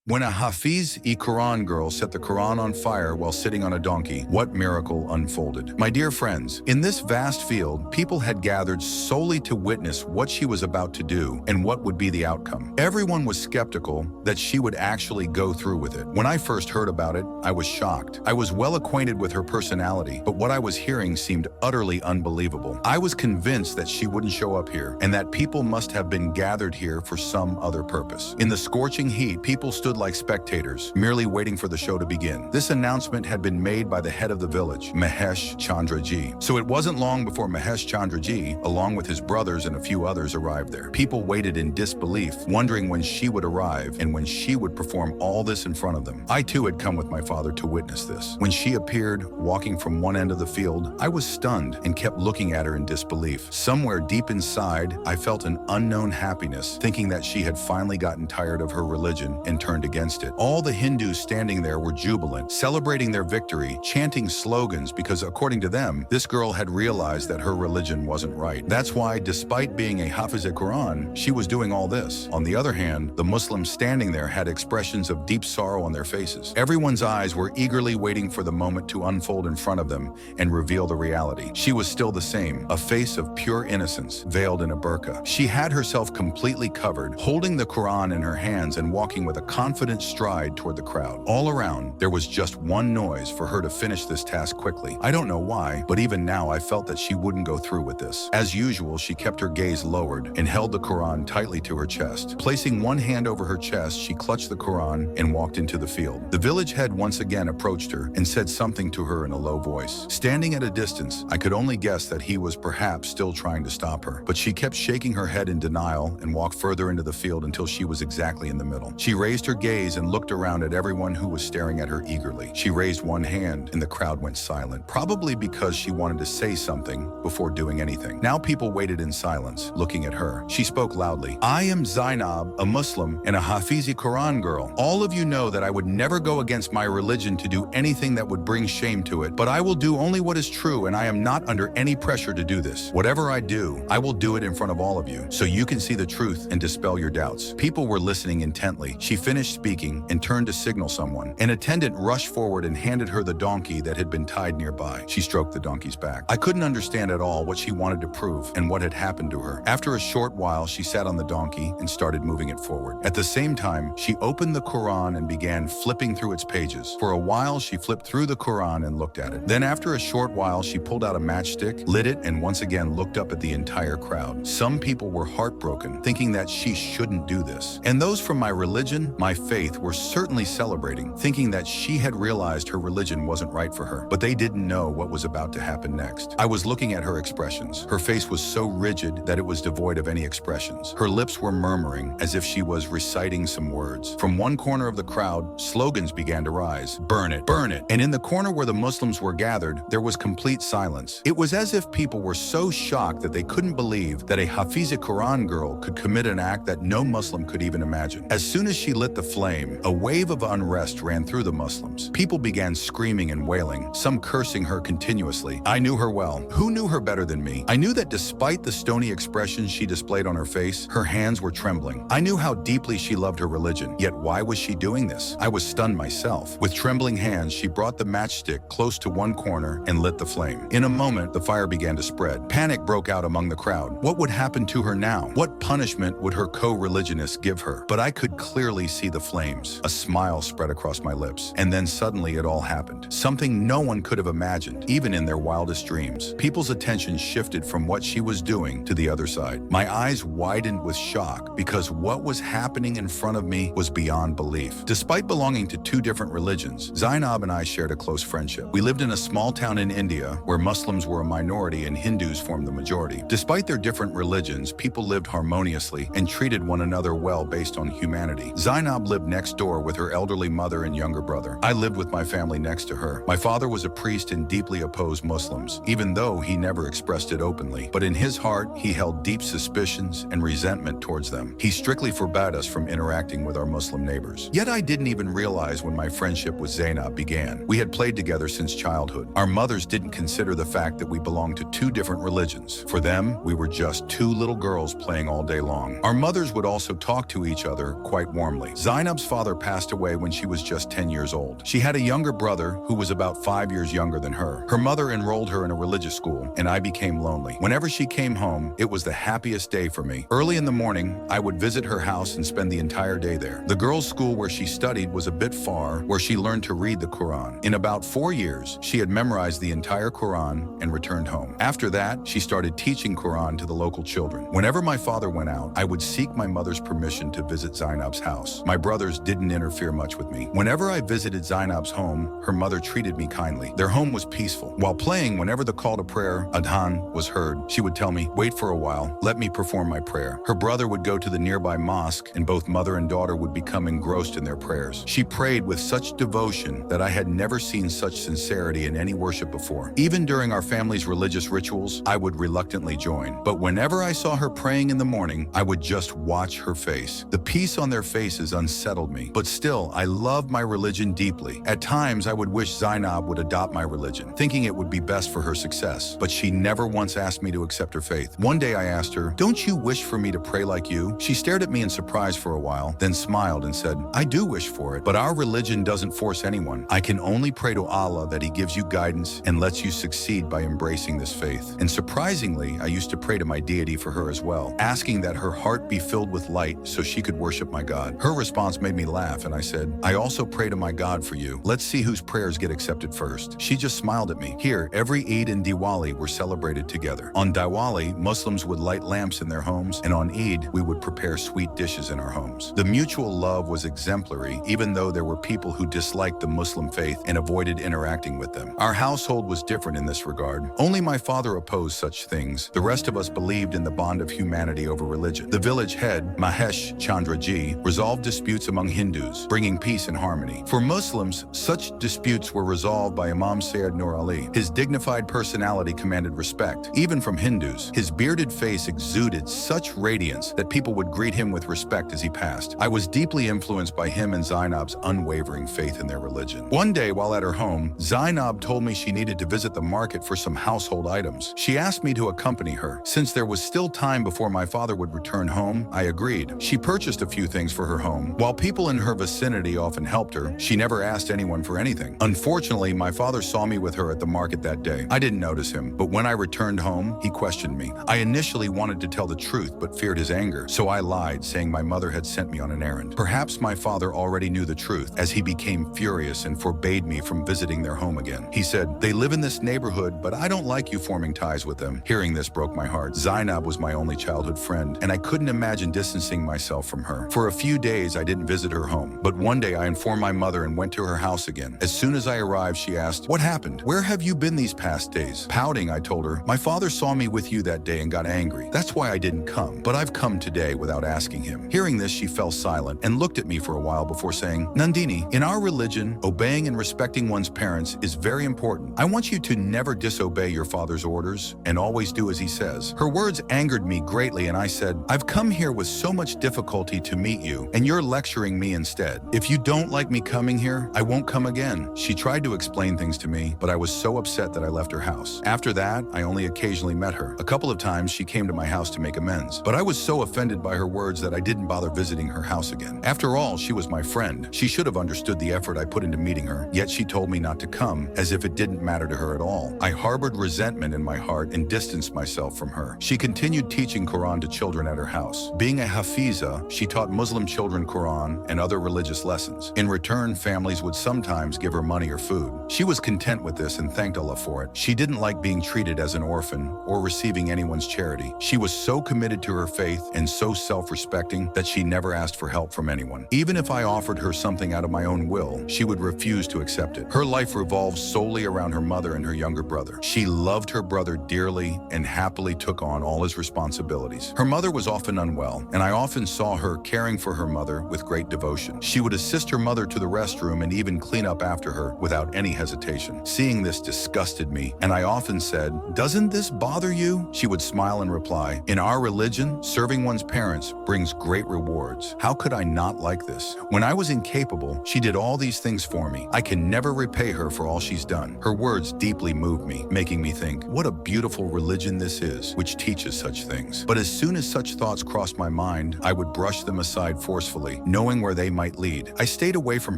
When a Hafiz-e-Quran girl set the Quran on fire while sitting on a donkey, what miracle unfolded? My dear friends, in this vast field, people had gathered solely to witness what she was about to do and what would be the outcome. Everyone was skeptical that she would actually go through with it. When I first heard about it, I was shocked. I was well acquainted with her personality, but what I was hearing seemed utterly unbelievable. I was convinced that she wouldn't show up here and that people must have been gathered here for some other purpose. In the scorching heat, people stood like spectators, merely waiting for the show to begin. This announcement had been made by the head of the village, Mahesh Chandra Ji. So it wasn't long before Mahesh Chandra Ji, along with his brothers and a few others, arrived there. People waited in disbelief, wondering when she would arrive and when she would perform all this in front of them. I too had come with my father to witness this. When she appeared, walking from one end of the field, I was stunned and kept looking at her in disbelief. Somewhere deep inside, I felt an unknown happiness, thinking that she had finally gotten tired of her religion and turned against it. All the Hindus standing there were jubilant, celebrating their victory, chanting slogans because, according to them, this girl had realized that her religion wasn't right. That's why, despite being a Hafiz-e-Quran, she was doing all this. On the other hand, the Muslims standing there had expressions of deep sorrow on their faces. Everyone's eyes were eagerly waiting for the moment to unfold in front of them and reveal the reality. She was still the same, a face of pure innocence, veiled in a burqa. She had herself completely covered, holding the Quran in her hands and walking with a confident stride toward the crowd. All around, there was just one noise for her to finish this task quickly. I don't know why, but even now I felt that she wouldn't go through with this. As usual, she kept her gaze lowered and held the Quran tightly to her chest. Placing one hand over her chest, she clutched the Quran and walked into the field. The village head once again approached her and said something to her in a low voice. Standing at a distance, I could only guess that he was perhaps still trying to stop her, but she kept shaking her head in denial and walked further into the field until she was exactly in the middle. She raised her gaze and looked around at everyone who was staring at her eagerly. She raised one hand and the crowd went silent, probably because she wanted to say something before doing anything. Now people waited in silence, looking at her. She spoke loudly. I am Zainab, a Muslim and a Hafiz-e-Quran girl. All of you know that I would never go against my religion to do anything that would bring shame to it, but I will do only what is true, and I am not under any pressure to do this. Whatever I do, I will do it in front of all of you, so you can see the truth and dispel your doubts. People were listening intently. She finished speaking and turned to signal someone. An attendant rushed forward and handed her the donkey that had been tied nearby. She stroked the donkey's back. I couldn't understand at all what she wanted to prove and what had happened to her. After a short while, she sat on the donkey and started moving it forward. At the same time, she opened the Quran and began flipping through its pages. For a while, she flipped through the Quran and looked at it. Then after a short while, she pulled out a matchstick, lit it, and once again looked up at the entire crowd. Some people were heartbroken, thinking that she shouldn't do this. And those from my religion, my faith, were certainly celebrating, thinking that she had realized her religion wasn't right for her. But they didn't know what was about to happen next. I was looking at her expressions. Her face was so rigid that it was devoid of any expressions. Her lips were murmuring as if she was reciting some words. From one corner of the crowd, slogans began to rise. Burn it, burn it. And in the corner where the Muslims were gathered, there was complete silence. It was as if people were so shocked that they couldn't believe that a Hafiz-e-Quran girl could commit an act that no Muslim could even imagine. As soon as she lit the flame, a wave of unrest ran through the Muslims. People began screaming and wailing, some cursing her continuously. I knew her well. Who knew her better than me? I knew that despite the stony expression she displayed on her face, her hands were trembling. I knew how deeply she loved her religion. Yet why was she doing this? I was stunned myself. With trembling hands, she brought the matchstick close to one corner and lit the flame. In a moment, the fire began to spread. Panic broke out among the crowd. What would happen to her now? What punishment would her co-religionists give her? But I could clearly see the flames. A smile spread across my lips. And then suddenly it all happened. Something no one could have imagined, even in their wildest dreams. People's attention shifted from what she was doing to the other side. My eyes widened with shock because what was happening in front of me was beyond belief. Despite belonging to two different religions, Zainab and I shared a close friendship. We lived in a small town in India where Muslims were a minority and Hindus formed the majority. Despite their different religions, people lived harmoniously and treated one another well based on humanity. Zainab lived next door with her elderly mother and younger brother. I lived with my family next to her. My father was a priest and deeply opposed Muslims, even though he never expressed it openly. But in his heart, he held deep suspicions and resentment towards them. He strictly forbade us from interacting with our Muslim neighbors. Yet I didn't even realize when my friendship with Zainab began. We had played together since childhood. Our mothers didn't consider the fact that we belonged to two different religions. For them, we were just two little girls playing all day long. Our mothers would also talk to each other quite warmly. Zainab Zainab's father passed away when she was just 10 years old. She had a younger brother who was about 5 years younger than her. Her mother enrolled her in a religious school, and I became lonely. Whenever she came home, it was the happiest day for me. Early in the morning, I would visit her house and spend the entire day there. The girls' school where she studied was a bit far, where she learned to read the Quran. In about 4 years, she had memorized the entire Quran and returned home. After that, she started teaching Quran to the local children. Whenever my father went out, I would seek my mother's permission to visit Zainab's house. My brothers didn't interfere much with me. Whenever I visited Zainab's home, her mother treated me kindly. Their home was peaceful. While playing, whenever the call to prayer, Adhan, was heard, she would tell me, "Wait for a while, let me perform my prayer." Her brother would go to the nearby mosque, and both mother and daughter would become engrossed in their prayers. She prayed with such devotion that I had never seen such sincerity in any worship before. Even during our family's religious rituals, I would reluctantly join. But whenever I saw her praying in the morning, I would just watch her face. The peace on their faces unsettled me. But still, I loved my religion deeply. At times, I would wish Zainab would adopt my religion, thinking it would be best for her success. But she never once asked me to accept her faith. One day I asked her, "Don't you wish for me to pray like you?" She stared at me in surprise for a while, then smiled and said, "I do wish for it, but our religion doesn't force anyone. I can only pray to Allah that He gives you guidance and lets you succeed by embracing this faith." And surprisingly, I used to pray to my deity for her as well, asking that her heart be filled with light so she could worship my God. Her response made me laugh, and I said, "I also pray to my God for you. Let's see whose prayers get accepted first." She just smiled at me. Here, every Eid and Diwali were celebrated together. On Diwali, Muslims would light lamps in their homes, and on Eid, we would prepare sweet dishes in our homes. The mutual love was exemplary, even though there were people who disliked the Muslim faith and avoided interacting with them. Our household was different in this regard. Only my father opposed such things. The rest of us believed in the bond of humanity over religion. The village head, Mahesh Chandra Ji, resolved disputes among Hindus, bringing peace and harmony. For Muslims, such disputes were resolved by Imam Sayyid Nur Ali. His dignified personality commanded respect, even from Hindus. His bearded face exuded such radiance that people would greet him with respect as he passed. I was deeply influenced by him and Zainab's unwavering faith in their religion. One day, while at her home, Zainab told me she needed to visit the market for some household items. She asked me to accompany her. Since there was still time before my father would return home, I agreed. She purchased a few things for her home. While people in her vicinity often helped her, she never asked anyone for anything. Unfortunately, my father saw me with her at the market that day. I didn't notice him, but when I returned home, he questioned me. I initially wanted to tell the truth, but feared his anger, so I lied, saying my mother had sent me on an errand. Perhaps my father already knew the truth, as he became furious and forbade me from visiting their home again. He said, "They live in this neighborhood, but I don't like you forming ties with them." Hearing this broke my heart. Zainab was my only childhood friend, and I couldn't imagine distancing myself from her. For a few days, I didn't visit her home, but one day I informed my mother and went to her house again. As soon as I arrived, she asked, "What happened? Where have you been these past days?" Pouting, I told her, "My father saw me with you that day and got angry. That's why I didn't come, but I've come today without asking him." Hearing this, she fell silent and looked at me for a while before saying, "Nandini, in our religion, obeying and respecting one's parents is very important. I want you to never disobey your father's orders and always do as he says." Her words angered me greatly, and I said, "I've come here with so much difficulty to meet you, and you're lecturing me instead. If you don't like me coming here, I won't come again." She tried to explain things to me, but I was so upset that I left her house. After that, I only occasionally met her. A couple of times she came to my house to make amends, but I was so offended by her words that I didn't bother visiting her house again. After all, she was my friend. She should have understood the effort I put into meeting her, yet she told me not to come, as if it didn't matter to her at all. I harbored resentment in my heart and distanced myself from her. She continued teaching Quran to children at her house. Being a Hafiza, she taught Muslim children Quran and other religious lessons. In return, families would sometimes give her money or food. She was content with this and thanked Allah for it. She didn't like being treated as an orphan or receiving anyone's charity. She was so committed to her faith and so self-respecting that she never asked for help from anyone. Even if I offered her something out of my own will, she would refuse to accept it. Her life revolved solely around her mother and her younger brother. She loved her brother dearly and happily took on all his responsibilities. Her mother was often unwell, and I often saw her caring for her mother with great devotion. She would assist her mother to the restroom and even clean up after her without any hesitation. Seeing this disgusted me, and I often said, "Doesn't this bother you?" She would smile and reply, "In our religion, serving one's parents brings great rewards. How could I not like this? When I was incapable, she did all these things for me. I can never repay her for all she's done." Her words deeply moved me, making me think, what a beautiful religion this is, which teaches such things. But as soon as such thoughts crossed my mind, I would brush them aside forcefully. carefully, knowing where they might lead. I stayed away from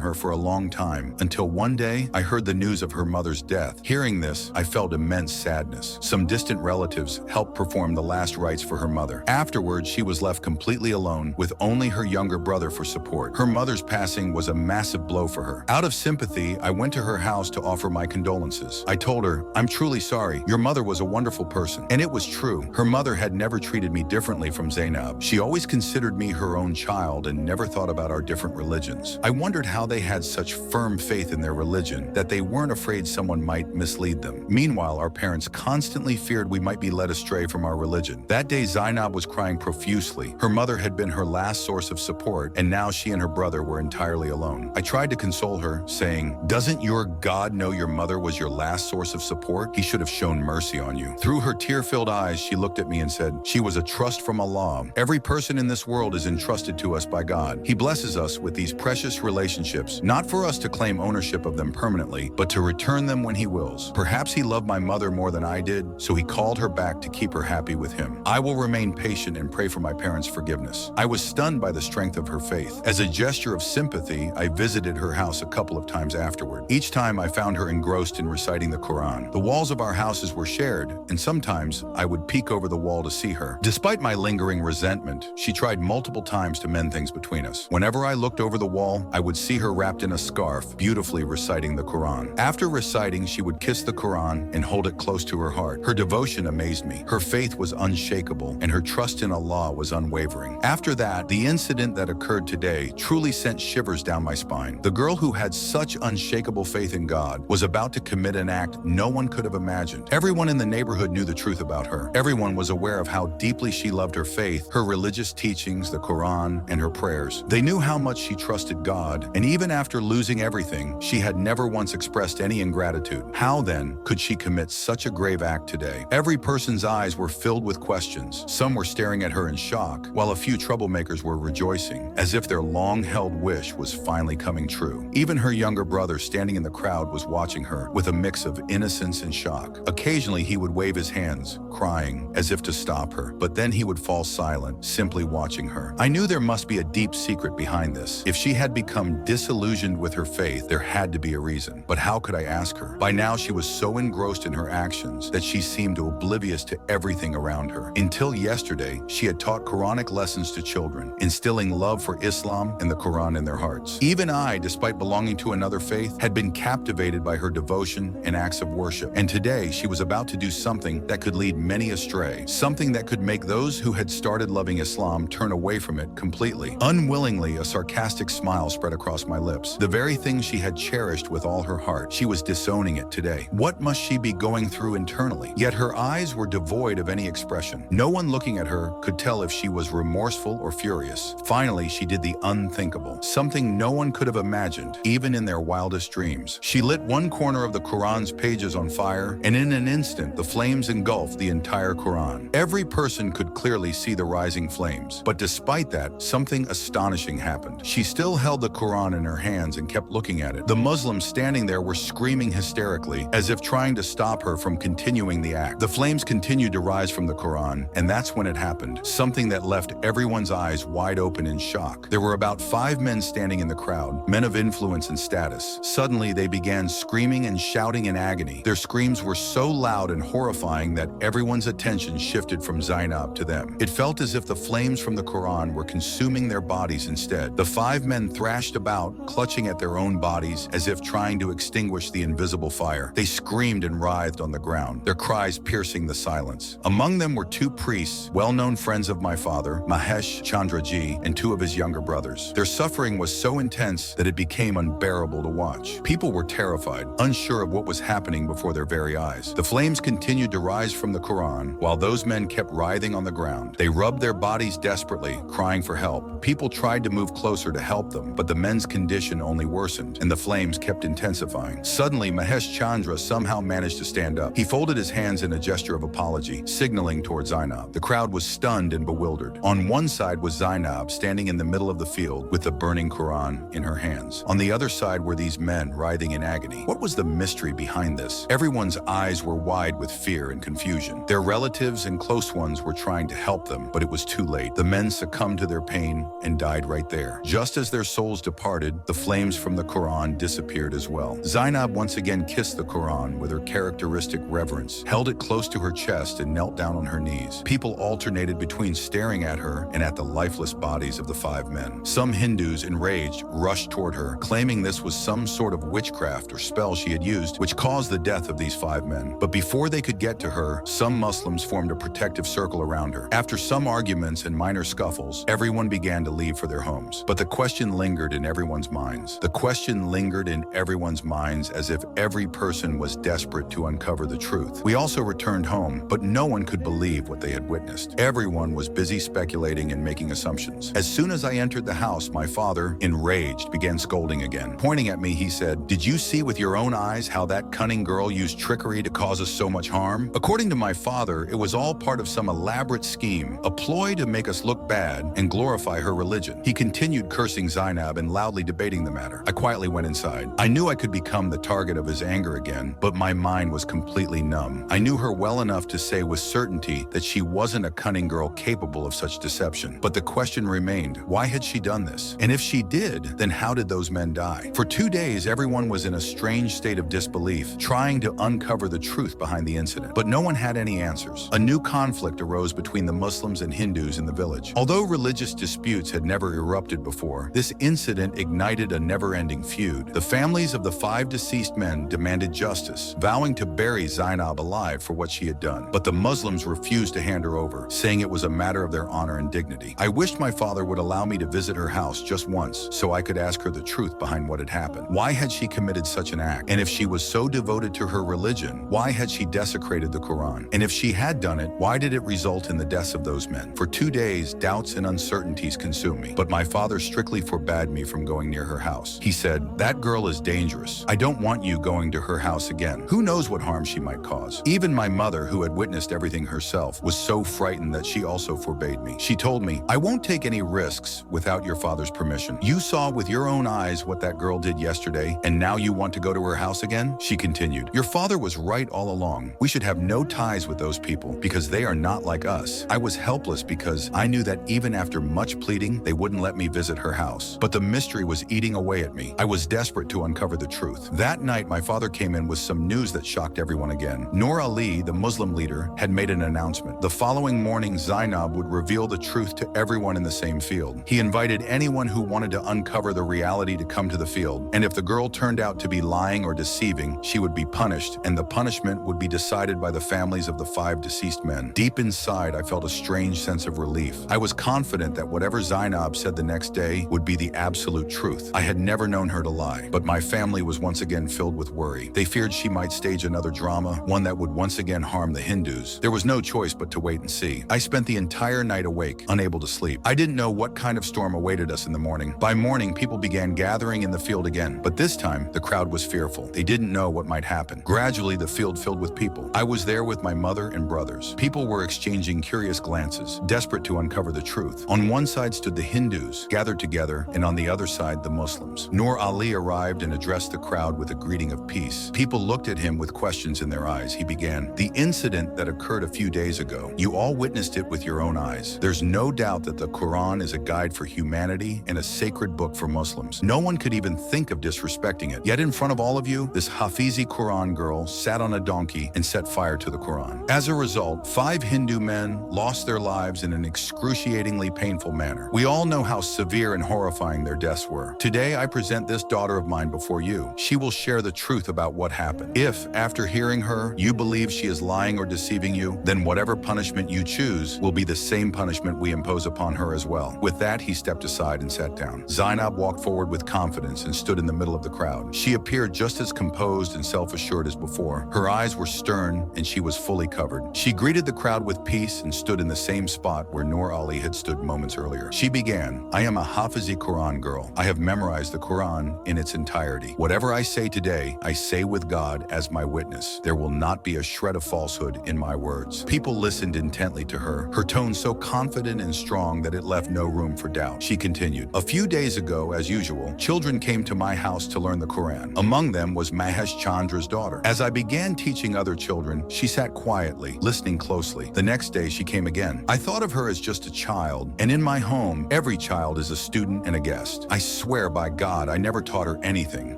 her for a long time, until one day I heard the news of her mother's death. Hearing this, I felt immense sadness. Some distant relatives helped perform the last rites for her mother. Afterwards, she was left completely alone, with only her younger brother for support. Her mother's passing was a massive blow for her. Out of sympathy, I went to her house to offer my condolences. I told her, "I'm truly sorry. Your mother was a wonderful person." And it was true. Her mother had never treated me differently from Zainab. She always considered me her own child and never thought about our different religions. I wondered how they had such firm faith in their religion that they weren't afraid someone might mislead them. Meanwhile, our parents constantly feared we might be led astray from our religion. That day, Zainab was crying profusely. Her mother had been her last source of support, and now she and her brother were entirely alone. I tried to console her, saying, "Doesn't your God know your mother was your last source of support? He should have shown mercy on you." Through her tear-filled eyes, she looked at me and said, "She was a trust from Allah. Every person in this world is entrusted to us by God. He blesses us with these precious relationships, not for us to claim ownership of them permanently, but to return them when He wills. Perhaps He loved my mother more than I did, so He called her back to keep her happy with Him. I will remain patient and pray for my parents' forgiveness." I was stunned by the strength of her faith. As a gesture of sympathy, I visited her house a couple of times afterward. Each time I found her engrossed in reciting the Quran. The walls of our houses were shared, and sometimes I would peek over the wall to see her. Despite my lingering resentment, she tried multiple times to mend things between us. Whenever I looked over the wall, I would see her wrapped in a scarf, beautifully reciting the Quran. After reciting, she would kiss the Quran and hold it close to her heart. Her devotion amazed me. Her faith was unshakable, and her trust in Allah was unwavering. After that, the incident that occurred today truly sent shivers down my spine. The girl who had such unshakable faith in God was about to commit an act no one could have imagined. Everyone in the neighborhood knew the truth about her. Everyone was aware of how deeply she loved her faith, her religious teachings, the Quran, and her prayers. They knew how much she trusted God, and even after losing everything, she had never once expressed any ingratitude. How then could she commit such a grave act today? Every person's eyes were filled with questions. Some were staring at her in shock, while a few troublemakers were rejoicing, as if their long-held wish was finally coming true. Even her younger brother, standing in the crowd, was watching her with a mix of innocence and shock. Occasionally, he would wave his hands, crying, as if to stop her, but then he would fall silent, simply watching her. I knew there must be a deep secret behind this. If she had become disillusioned with her faith, there had to be a reason. But how could I ask her? By now, she was so engrossed in her actions that she seemed oblivious to everything around her. Until yesterday, she had taught Quranic lessons to children, instilling love for Islam and the Quran in their hearts. Even I, despite belonging to another faith, had been captivated by her devotion and acts of worship. And today, she was about to do something that could lead many astray, something that could make those who had started loving Islam turn away from it completely. Unwillingly, a sarcastic smile spread across my lips. The very thing she had cherished with all her heart, she was disowning it today. What must she be going through internally? Yet her eyes were devoid of any expression. No one looking at her could tell if she was remorseful or furious. Finally, she did the unthinkable, something no one could have imagined, even in their wildest dreams. She lit one corner of the Quran's pages on fire, and in an instant, the flames engulfed the entire Quran. Every person could clearly see the rising flames. But despite that, something astonishing happened. She still held the Quran in her hands and kept looking at it. The Muslims standing there were screaming hysterically, as if trying to stop her from continuing the act. The flames continued to rise from the Quran, and that's when it happened. Something that left everyone's eyes wide open in shock. There were about 5 men standing in the crowd, men of influence and status. Suddenly, they began screaming and shouting in agony. Their screams were so loud and horrifying that everyone's attention shifted from Zainab to them. It felt as if the flames from the Quran were consuming their bodies instead. The 5 men thrashed about, clutching at their own bodies as if trying to extinguish the invisible fire. They screamed and writhed on the ground, their cries piercing the silence. Among them were 2 priests, well-known friends of my father, Mahesh Chandraji, and 2 of his younger brothers. Their suffering was so intense that it became unbearable to watch. People were terrified, unsure of what was happening before their very eyes. The flames continued to rise from the Quran, while those men kept writhing on the ground. They rubbed their bodies desperately, crying for help. People tried to move closer to help them, but the men's condition only worsened, and the flames kept intensifying. Suddenly, Mahesh Chandra somehow managed to stand up. He folded his hands in a gesture of apology, signaling towards Zainab. The crowd was stunned and bewildered. On one side was Zainab, standing in the middle of the field with the burning Quran in her hands. On the other side were these men writhing in agony. What was the mystery behind this? Everyone's eyes were wide with fear and confusion. Their relatives and close ones were trying to help them, but it was too late. The men succumbed to their pain and died died right there. Just as their souls departed, the flames from the Quran disappeared as well. Zainab once again kissed the Quran with her characteristic reverence, held it close to her chest, and knelt down on her knees. People alternated between staring at her and at the lifeless bodies of the 5 men. Some Hindus, enraged, rushed toward her, claiming this was some sort of witchcraft or spell she had used, which caused the death of these 5 men. But before they could get to her, some Muslims formed a protective circle around her. After some arguments and minor scuffles, everyone began to leave for their homes. But the question lingered in everyone's minds. The question lingered in everyone's minds as if every person was desperate to uncover the truth. We also returned home, but no one could believe what they had witnessed. Everyone was busy speculating and making assumptions. As soon as I entered the house, my father, enraged, began scolding again. Pointing at me, he said, "Did you see with your own eyes how that cunning girl used trickery to cause us so much harm?" According to my father, it was all part of some elaborate scheme, a ploy to make us look bad and glorify her religion. He continued cursing Zainab and loudly debating the matter. I quietly went inside. I knew I could become the target of his anger again, but my mind was completely numb. I knew her well enough to say with certainty that she wasn't a cunning girl capable of such deception. But the question remained, why had she done this? And if she did, then how did those men die? For 2 days, everyone was in a strange state of disbelief, trying to uncover the truth behind the incident. But no one had any answers. A new conflict arose between the Muslims and Hindus in the village. Although religious disputes had never erupted before, this incident ignited a never-ending feud. The families of the 5 deceased men demanded justice, vowing to bury Zainab alive for what she had done. But the Muslims refused to hand her over, saying it was a matter of their honor and dignity. I wished my father would allow me to visit her house just once, so I could ask her the truth behind what had happened. Why had she committed such an act? And if she was so devoted to her religion, why had she desecrated the Quran? And if she had done it, why did it result in the deaths of those men? For 2 days, doubts and uncertainties consumed me, but my father strictly forbade me from going near her house. He said, "That girl is dangerous. I don't want you going to her house again. Who knows what harm she might cause?" Even my mother, who had witnessed everything herself, was so frightened that she also forbade me. She told me, "I won't take any risks without your father's permission. You saw with your own eyes what that girl did yesterday, and now you want to go to her house again?" She continued, "Your father was right all along. We should have no ties with those people because they are not like us." I was helpless because I knew that even after much pleading, they wouldn't let me visit her house. But the mystery was eating away at me. I was desperate to uncover the truth. That night, my father came in with some news that shocked everyone again. Nur Ali, the Muslim leader, had made an announcement. The following morning, Zainab would reveal the truth to everyone in the same field. He invited anyone who wanted to uncover the reality to come to the field, and if the girl turned out to be lying or deceiving, she would be punished, and the punishment would be decided by the families of the 5 deceased men. Deep inside, I felt a strange sense of relief. I was confident that whatever Zainab said the next day would be the absolute truth. I had never known her to lie, but my family was once again filled with worry. They feared she might stage another drama, one that would once again harm the Hindus. There was no choice but to wait and see. I spent the entire night awake, unable to sleep. I didn't know what kind of storm awaited us in the morning. By morning, people began gathering in the field again, but this time, the crowd was fearful. They didn't know what might happen. Gradually, the field filled with people. I was there with my mother and brothers. People were exchanging curious glances, desperate to uncover the truth. On one side stood the Hindus, gathered together, and on the other side, the Muslims. Nur Ali arrived and addressed the crowd with a greeting of peace. People looked at him with questions in their eyes. He began, "The incident that occurred a few days ago, you all witnessed it with your own eyes. There's no doubt that the Quran is a guide for humanity and a sacred book for Muslims. No one could even think of disrespecting it. Yet in front of all of you, this Hafizi Quran girl sat on a donkey and set fire to the Quran. As a result, 5 Hindu men lost their lives in an excruciatingly painful manner. We all know how severe and horrifying their deaths were. Today, I present this daughter of mine before you. She will share the truth about what happened. If, after hearing her, you believe she is lying or deceiving you, then whatever punishment you choose will be the same punishment we impose upon her as well." With that, he stepped aside and sat down. Zainab walked forward with confidence and stood in the middle of the crowd. She appeared just as composed and self-assured as before. Her eyes were stern and she was fully covered. She greeted the crowd with peace and stood in the same spot where Nur Ali had stood moments earlier. She began, "I am a Hafizi Quran girl. I have memorized the Quran in its entirety. Whatever I say today, I say with God as my witness. There will not be a shred of falsehood in my words." People listened intently to her tone so confident and strong that it left no room for doubt. She continued, "A few days ago, as usual, children came to my house to learn the Quran. Among them was Mahesh Chandra's daughter. As I began teaching other children, she sat quietly, listening closely. The next day, she came again. I thought of her as just a child, and in my home, Every child is a student and a guest. I swear by God, I never taught her anything,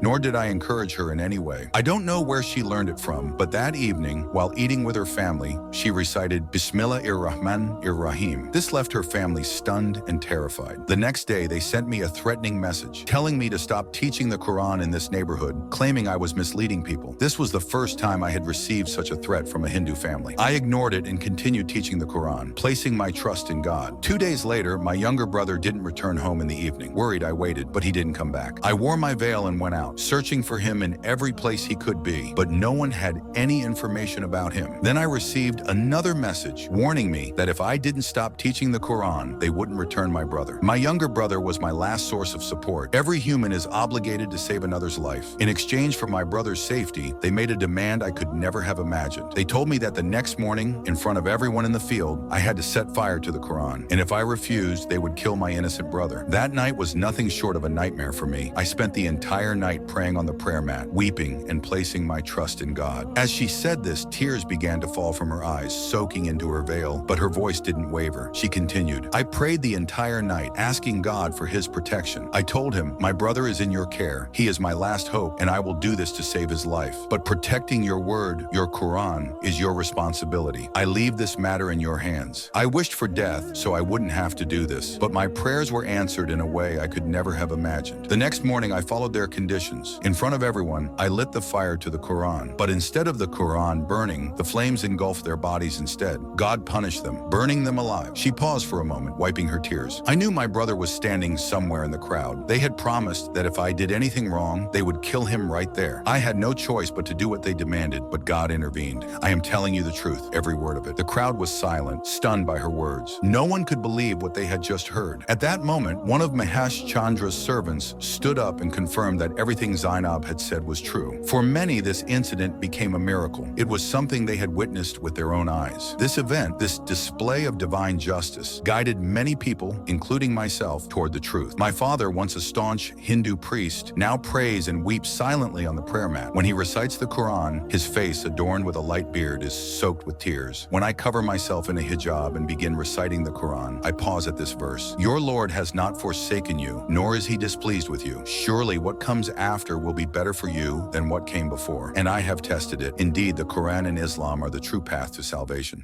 nor did I encourage her in any way. I don't know where she learned it from, but that evening, while eating with her family, she recited Bismillahir-Rahman-Ir-Rahim. This left her family stunned and terrified. The next day, they sent me a threatening message, telling me to stop teaching the Quran in this neighborhood, claiming I was misleading people. This was the first time I had received such a threat from a Hindu family. I ignored it and continued teaching the Quran, placing my trust in God. 2 days later, my younger brother didn't return home in the evening. Worried, I waited, but he didn't come back. I wore my veil and went out, searching for him in every place he could be, but no one had any information about him. Then I received another message warning me that if I didn't stop teaching the Quran, they wouldn't return my brother. My younger brother was my last source of support. Every human is obligated to save another's life. In exchange for my brother's safety, they made a demand I could never have imagined. They told me that the next morning, in front of everyone in the field, I had to set fire to the Quran, and if I refused, they would kill my innocent brother. That night was nothing short of a nightmare for me. I spent the entire night praying on the prayer mat, weeping and placing my trust in God. As she said this, tears began to fall from her eyes, soaking into her veil, but her voice didn't waver. She continued, I prayed the entire night, asking God for his protection. I told him, my brother is in your care. He is my last hope, and I will do this to save his life. But protecting your word, your Quran, is your responsibility. I leave this matter in your hands. I wished for death so I wouldn't have to do this, but my prayers were answered in a way I could never have imagined. The next morning, I followed their conditions. In front of everyone, I lit the fire to the Quran, but instead of the Quran burning, the flames engulfed their bodies instead. God punished them, burning them alive. She paused for a moment, wiping her tears. I knew my brother was standing somewhere in the crowd. They had promised that if I did anything wrong, they would kill him right there. I had no choice but to do what they demanded, but God intervened. I am telling you the truth, every word of it. The crowd was silent, stunned by her words. No one could believe what they had just heard. At that moment, one of Mahesh Chandra's servants stood up and confirmed that everything Zainab had said was true. For many, this incident became a miracle. It was something they had witnessed with their own eyes. This event, this display of divine justice, guided many people, including myself, toward the truth. My father, once a staunch Hindu priest, now prays and weeps silently on the prayer mat. When he recites the Quran, his face, adorned with a light beard, is soaked with tears. When I cover myself in a hijab and begin reciting the Quran, I pause at this verse. Your Lord has not forsaken you, nor is he displeased with you. Surely what comes after will be better for you than what came before. And I have tested it. Indeed, the Quran and Islam are the true path to salvation.